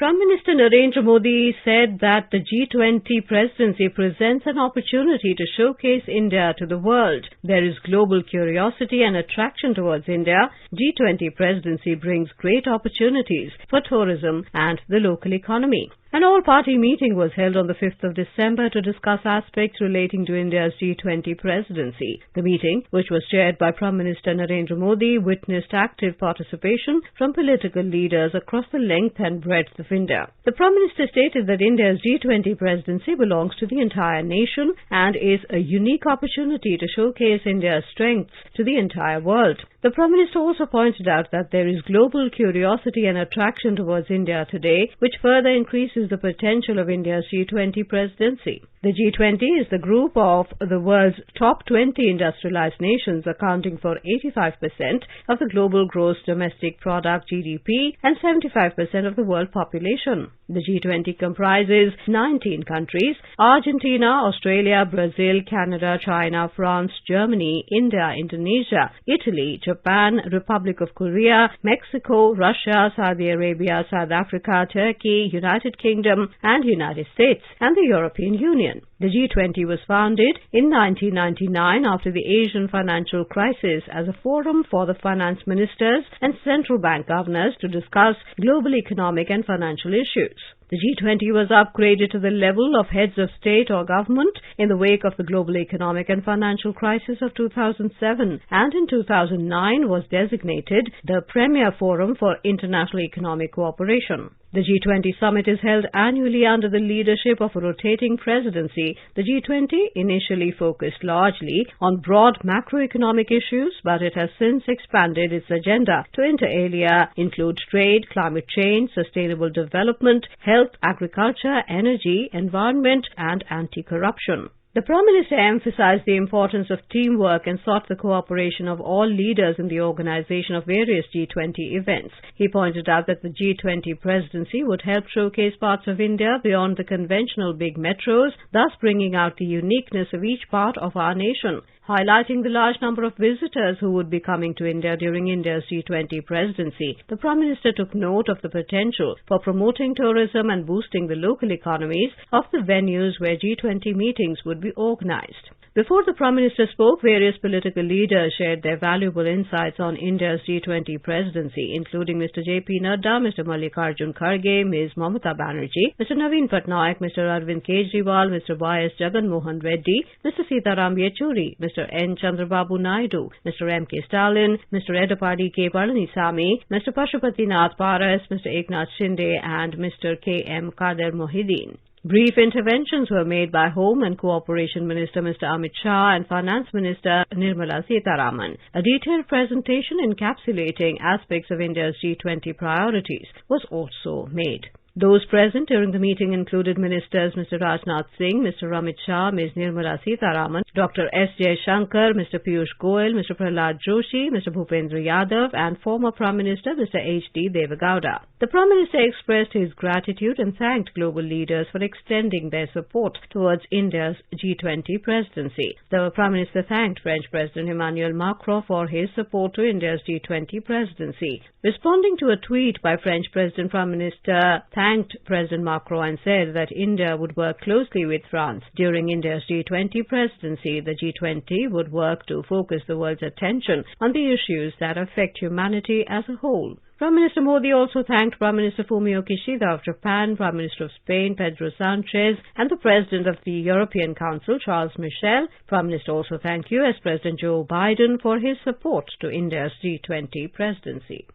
Prime Minister Narendra Modi said that the G20 Presidency presents an opportunity to showcase India to the world. There is global curiosity and attraction towards India. G20 Presidency brings great opportunities for tourism and the local economy. An all-party meeting was held on the 5th of December to discuss aspects relating to India's G20 presidency. The meeting, which was chaired by Prime Minister Narendra Modi, witnessed active participation from political leaders across the length and breadth of India. The Prime Minister stated that India's G20 presidency belongs to the entire nation and is a unique opportunity to showcase India's strengths to the entire world. The Prime Minister also pointed out that there is global curiosity and attraction towards India today, which further increases the potential of India's G20 presidency. The G20 is the group of the world's top 20 industrialized nations, accounting for 85% of the global gross domestic product (GDP) and 75% of the world population. The G20 comprises 19 countries: Argentina, Australia, Brazil, Canada, China, France, Germany, India, Indonesia, Italy, Japan, Republic of Korea, Mexico, Russia, Saudi Arabia, South Africa, Turkey, United Kingdom and United States, and the European Union. The G20 was founded in 1999 after the Asian financial crisis as a forum for the finance ministers and central bank governors to discuss global economic and financial issues. The G20 was upgraded to the level of heads of state or government in the wake of the global economic and financial crisis of 2007, and in 2009 was designated the premier forum for international economic cooperation. The G20 summit is held annually under the leadership of a rotating presidency. The G20 initially focused largely on broad macroeconomic issues, but it has since expanded its agenda to inter alia include trade, climate change, sustainable development, health, agriculture, energy, environment, and anti-corruption. The Prime Minister emphasized the importance of teamwork and sought the cooperation of all leaders in the organization of various G20 events. He pointed out that the G20 presidency would help showcase parts of India beyond the conventional big metros, thus bringing out the uniqueness of each part of our nation. Highlighting the large number of visitors who would be coming to India during India's G20 presidency, the Prime Minister took note of the potential for promoting tourism and boosting the local economies of the venues where G20 meetings would be organized. Before the Prime Minister spoke, various political leaders shared their valuable insights on India's G20 presidency, including Mr. J.P. Nadda, Mr. Mallikarjun Kharge, Ms. Mamata Banerjee, Mr. Naveen Patnaik, Mr. Arvind Kejriwal, Mr. Y.S. Jagan Mohan Reddy, Mr. Sitaram Yechuri, Mr. N. Chandrababu Naidu, Mr. M.K. Stalin, Mr. Edappadi K. Palanisamy, Mr. Pashupatinath Paras, Mr. Eknath Shinde, and Mr. K.M. Kader Mohideen. Brief interventions were made by Home and Cooperation Minister Mr. Amit Shah and Finance Minister Nirmala Sitharaman. A detailed presentation encapsulating aspects of India's G20 priorities was also made. Those present during the meeting included Ministers Mr. Rajnath Singh, Mr. Amit Shah, Ms. Nirmala Sitharaman, Dr. S. Jaishankar, Mr. Piyush Goyal, Mr. Prahlad Joshi, Mr. Bhupendra Yadav, and former Prime Minister Mr. H.D. Devegowda. The Prime Minister expressed his gratitude and thanked global leaders for extending their support towards India's G20 presidency. The Prime Minister thanked French President Emmanuel Macron for his support to India's G20 presidency. Responding to a tweet by French President, Prime Minister thanked President Macron and said that India would work closely with France. During India's G20 presidency, the G20 would work to focus the world's attention on the issues that affect humanity as a whole. Prime Minister Modi also thanked Prime Minister Fumio Kishida of Japan, Prime Minister of Spain Pedro Sanchez, and the President of the European Council Charles Michel. Prime Minister also thanked US President Joe Biden for his support to India's G20 presidency.